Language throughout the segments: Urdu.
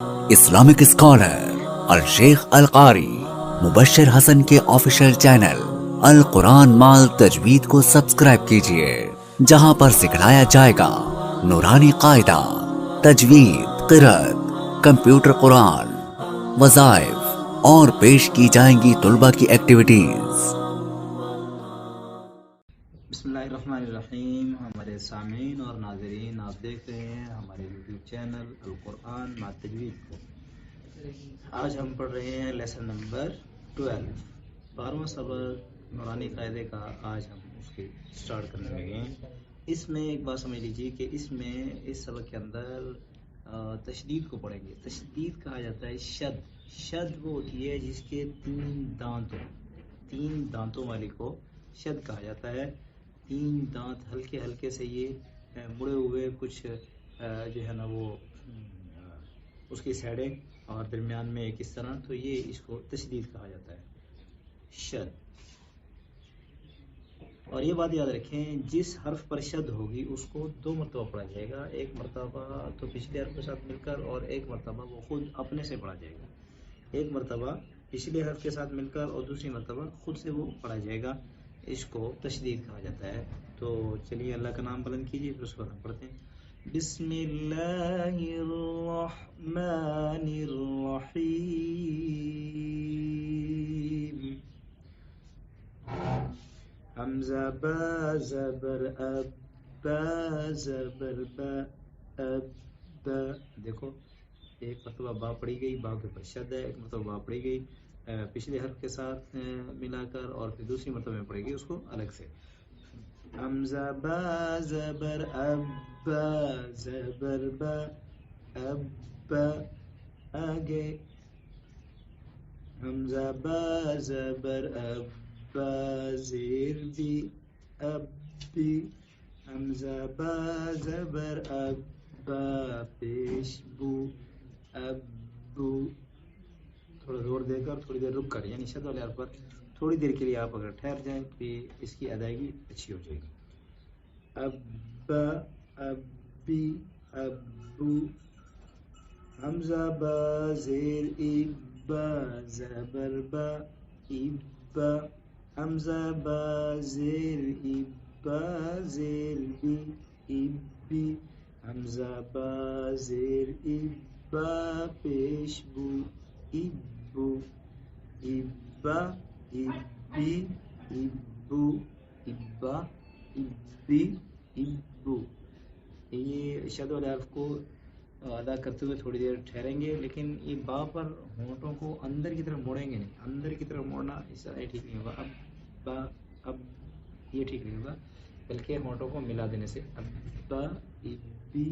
اسلامک اسکالر الشیخ القاری مبشر حسن کے آفیشیل چینل القرآن مال تجوید کو سبسکرائب کیجئے، جہاں پر سکھلایا جائے گا نورانی قاعدہ، تجوید، قرأت، کمپیوٹر قرآن، وظائف اور پیش کی جائیں گی طلبہ کی ایکٹیویٹیز۔ بسم اللہ الرحمن الرحیم۔ ہمارے سامعین اور ناظرین، آپ دیکھ رہے ہیں ہمارے یوٹیوب چینل القرآن مع تجوید کو۔ آج ہم پڑھ رہے ہیں لیسن نمبر 12، 12واں سبق نورانی قاعدے کا۔ آج ہم اس کے سٹارٹ کرنے لگے ہیں۔ اس میں ایک بات سمجھ لیجیے کہ اس سبق کے اندر تشدید کو پڑھیں گے۔ تشدید کہا جاتا ہے شد۔ شد وہ ہوتی ہے جس کے تین دانتوں والی کو شد کہا جاتا ہے۔ تین دانت ہلکے ہلکے سے یہ مڑے ہوئے کچھ جو ہے نا وہ اس کی سائڈیں اور درمیان میں ایک اس طرح، تو یہ اس کو تشدید کہا جاتا ہے، شد۔ اور یہ بات یاد رکھیں، جس حرف پر شد ہوگی اس کو 2 مرتبہ پڑھا جائے گا۔ ایک مرتبہ تو پچھلے حرف کے ساتھ مل کر، اور ایک مرتبہ وہ خود اپنے سے پڑھا جائے گا۔ ایک مرتبہ پچھلے حرف کے ساتھ مل کر اور دوسری مرتبہ خود سے وہ پڑھا جائے گا، اس کو تشدید کہا جاتا ہے۔ تو چلیے اللہ کا نام بلند کیجیے، پھر اس کو ہم پڑھتے ہیں۔ بسم اللہ الرحمن الرحیم۔ حمزہ با زبر اب، با زبر با اب با۔ دیکھو ایک مرتبہ با پڑھی گئی، با کے اوپر شد ہے، ایک مرتبہ با پڑھی گئی پچھلے حرف کے ساتھ ملا کر، اور پھر دوسری مرتبہ میں پڑھے گی اس کو الگ سے۔ حمزہ با زبر اب، با زبر با اب با۔ آگے حمزہ با زبر اب، با زیر بی اب بی۔ حمزہ با زبر اب، با پیش بو اب بو۔ تھوڑا زور دے کر تھوڑی دیر رک کر، یعنی شد والے حرف پر تھوڑی دیر کے لیے آپ اگر ٹھہر جائیں تو اس کی ادائیگی اچھی ہو جائے گی۔ اب با اب بی اب بو۔ حمزہ با زیر ای، با زبر با ای با۔ حمزہ با زیر ای، با زیر بی ای بی۔ حمزہ با زیر ای، با پیش بو ای بو ای با ای بی ای بو ای با ای بی ای بو۔ یہ شد والے حرف کو ادا کرتے ہوئے تھوڑی دیر ٹھہریں گے، لیکن یہ با پر ہونٹوں کو اندر کی طرف موڑیں گے نہیں۔ اندر کی طرف موڑنا اس طرح ٹھیک نہیں ہوگا۔ اب با اب یہ ٹھیک نہیں ہوگا، بلکہ ہونٹوں کو ملا دینے سے اب با ای بی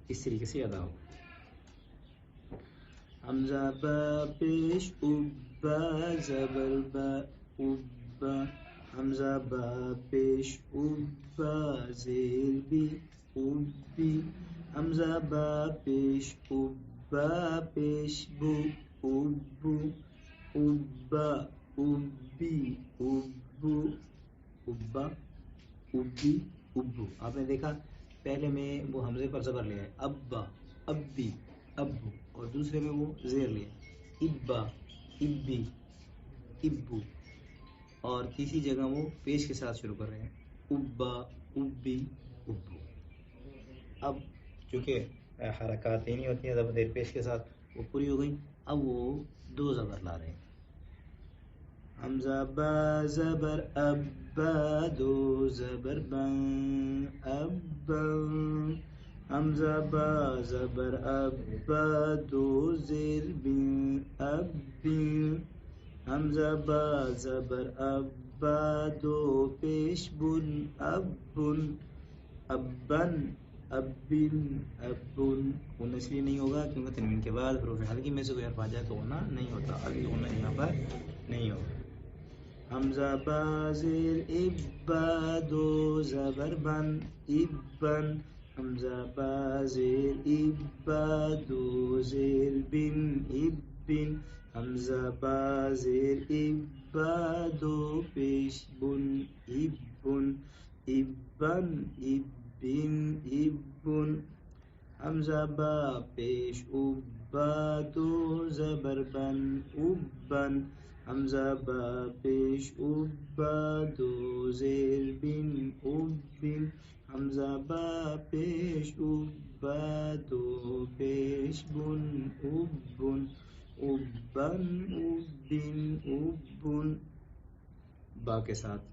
اس طریقے سے ادا ہو۔ حمزہ با پیش اب، با زبر با اب با۔ حمزہ با پیش اب، با زیر بی اب بی۔ حمزہ با پیش اب، با پیش بو اب بو اب با اب بی اب بو اب با اب بی اب بو۔ آپ نے دیکھا پہلے میں وہ حمزے پر زبر لیا ہے، ابا ابی ابو، اور دوسرے میں وہ زیر لیا ابا ابی ابو، اور تیسری جگہ وہ پیش کے ساتھ شروع کر رہے ہیں، ابا ابی ابو۔ اب چونکہ حرکات نہیں ہوتی ہیں زبر پیش کے ساتھ، وہ پوری ہو گئی۔ اب وہ 2 زبر لا رہے ہیں۔ حمزہ با زبر اب، با 2 زبر بن اب بن۔ حمزہ با زبر اب، با 2 زیر بن اب بن۔ حمزہ با زبر اب، با 2 پیش بن اب بن اب بن اب بن اب بن۔ غنہ اس لیے نہیں ہوگا کیونکہ تنوین کے بعد حروف حلقی میں سے کوئی حرف آ جائے تو غنہ نہیں ہوتا، ابھی غنہ یہاں پر نہیں ہوگا۔ حمزہ با زیر اب، با 2 زبر بن اب بن۔ حمزہ با زیر اب، با 2 زیر بن اب بن۔ حمزہ با زیر اب، با 2 پیش بن اب بن اب بن اب بن اب بن۔ حمزہ با پیش اب با دو زبر بن ابن حمزہ با پیش اب با دو زیر بن ابن حمزہ با پیش اب با دو پیش بن ابن ابن ابن ابن با کے ساتھ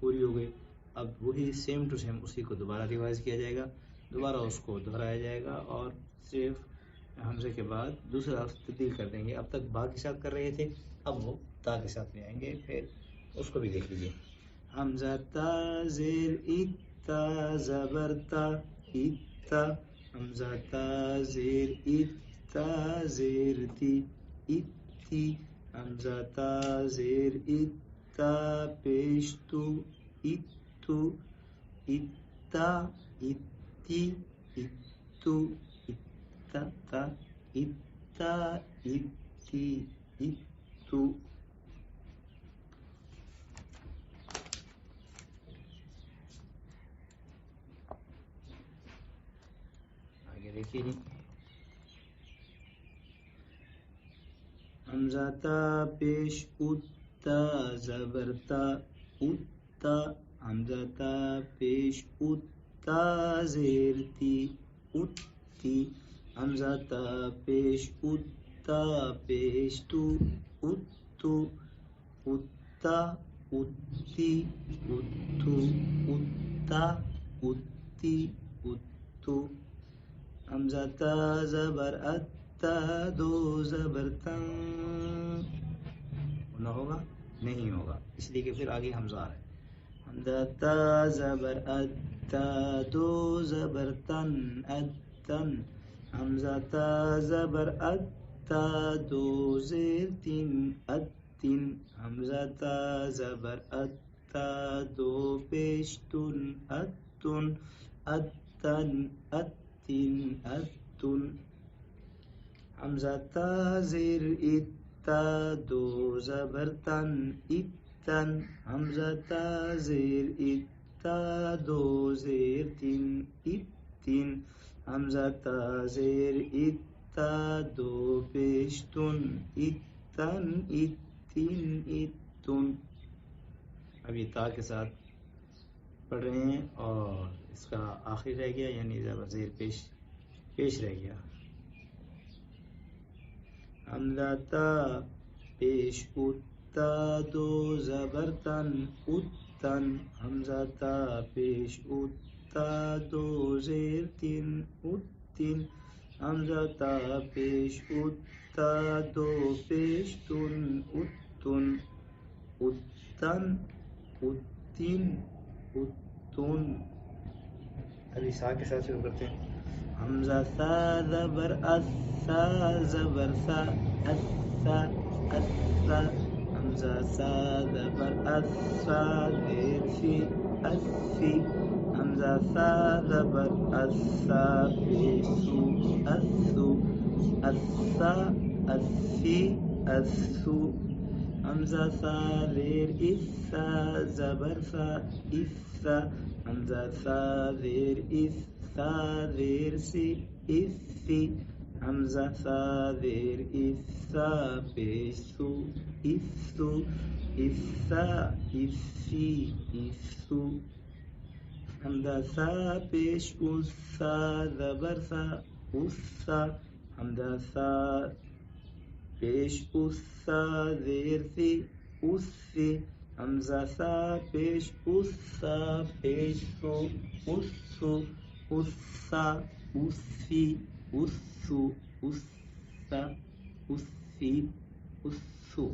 پوری ہو گئی. اب وہی سیم ٹو سیم اسی کو دوبارہ ریوائز کیا جائے گا, دوبارہ اس کو دہرایا جائے گا اور صرف حمزے کے بعد دوسرا لفظ تبدیل کر دیں گے. اب تک با کے ساتھ کر رہے تھے, اب وہ تا کے ساتھ لے آئیں گے, پھر اس کو بھی دیکھ لیجیے. حمزہ تا زیر اتا زبر تا اتا حمزہ تا زیر اتا زیر تی اتی حمزہ تا زیر اتا پیش تو اتو اتا اتی اتو اتا تا اتا اتی اتو. آگے دیکھیے جی. حمزہ تا پیش اتا زبر تا اتا حمزہ تا پیش اتا زیر تی اتی حمزہ تا پیش اتا پیش تو اتو اتا اتی اتو اتا اتی اتو حمزہ تا زبر اتا دو زبر تن نہ ہوگا, نہیں ہوگا, اس لیے کہ پھر آگے حمزہ آ رہا ہے. حمزہ تا زبر اتا دو زبر تن اتن حمزہ تا زبر اتا دو زیر تین اتن حمزہ تا زبر اتا دو پیش تن اتن اتن اتن اتن حمزہ تا زیر اتا دو زبر تن اتن حمزہ تا زیر اتا دو زیر تین اتن حمزہ تا زیر اتا دو پیش تن اتن اتن اتن. اب یہ تا کے ساتھ پڑھ رہے ہیں اور اس کا آخری رہ گیا, یعنی زیر پیش رہ گیا. حمزہ تا پیش اتا دو زبر تن اتن حمزہ تا پیش اتا دو زیر تین اتن حمزہ تا پیش اتا دو پیش تن اتن اتن اتن اتن. ابھی سا کے ساتھ شروع کرتے ہیں. حمزہ سا زبر اسا زبر سا اسا اسا حمزہ سا زبر اسا زیر فی اسی حمزہ سا زبر اسا پیسو اسو اسا اسی اسو حمزہ سا زیر اسا زبر سا اسا حمزہ سا زیر اسا زیر سی اسی حمزہ سا زیر اسا پیسو اسو اسا اسی اسو حمزہ سا پیش اسا زبر سا اسا حمزہ سا پیش اسا زیر سی اسی حمزہ سا پیش اسا پیش سو اسو اسا اسی اسو اسا اسی اسو.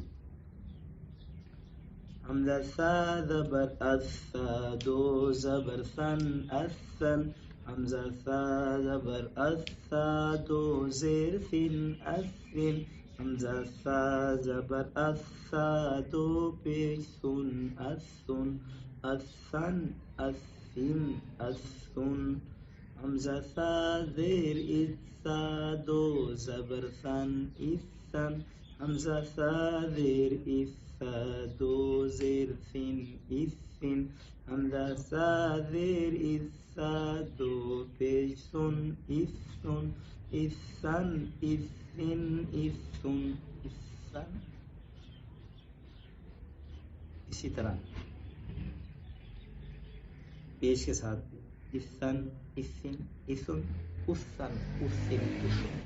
حمزہ سا زبر اسا دو زبر سن اسن حمزہ سا زبر اسا دو زیر فن اسن حمزہ سا زبر اسا دو پیش سن اسن اسن اسن اسن حمزہ سا زیر اسا دو زبر سن اسن حمزہ سا زیر اسا دو زیر فن اسن حمزہ سا زیر اسا الثا دو پیش سن افسن افسن افن افسن افسن. اسی طرح پیش کے ساتھ افسن افن افن اسن اسن.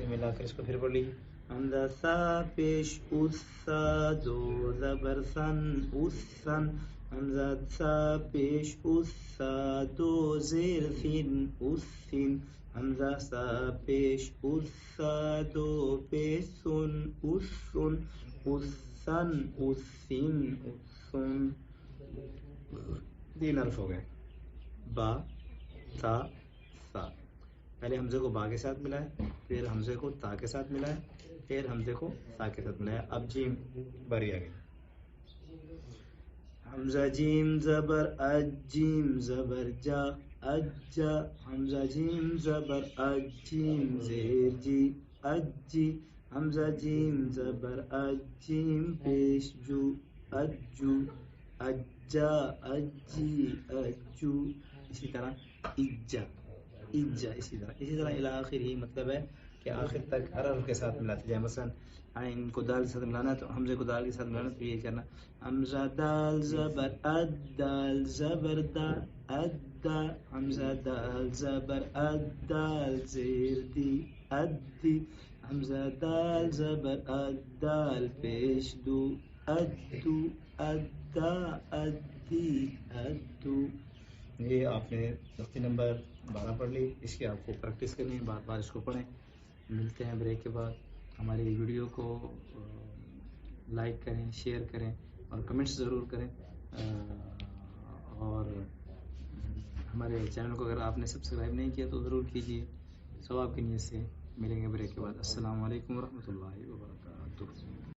ملا کر اس کو پھر بولی. حمزہ سا پیش اسا دو زبر سن اسن. حمزہ سا پیش اسا دو زیر فن اسن. حمزہ سا پیش اسا دو پیش سن اسن اسن اسن اسن. 3 حرف ہو گئے. با تا سا. پہلے حمزے کو با کے ساتھ ملائے, پھر حمزے کو تا کے ساتھ ملائے, پھر حمزے کو سا کے ساتھ ملایا. اب جیم بری آ گئی. حمزہ جیم زبر اج جیم زبر جا اجا. حمزہ جیم زبر اج جیم زیر جی اجی. حمزہ جیم زبر اج جیم پیش جو اجو اجا اجی اجو. اسی طرح اجا اجا. اسی طرح الی آخر. ہی مطلب ہے کہ آخر تک ہر حرف کے ساتھ ملاتے جائیں. مثلا عین کو دال کے ساتھ ملانا ہے تو حمزے کو دال کے ساتھ ملانا تو یہ کرنا حمزہ دال زبر اد دال زبر دا ادا. حمزہ دال زبر اد دال زیر دی ادی. حمزہ دال زبر اد دال پیش دو ادو ادا ادی ادو. یہ آپ نے درختی نمبر 12 پڑھ لی. اس کی آپ کو پریکٹس کرنی ہے, بار بار اس کو پڑھیں. ملتے ہیں بریک کے بعد. ہماری ویڈیو کو لائک کریں, شیئر کریں اور کمنٹس ضرور کریں. اور ہمارے چینل کو اگر آپ نے سبسکرائب نہیں کیا تو ضرور کیجیے. ثواب کی نیت سے. ملیں گے بریک کے بعد. السلام علیکم ورحمۃ اللہ وبرکاتہ.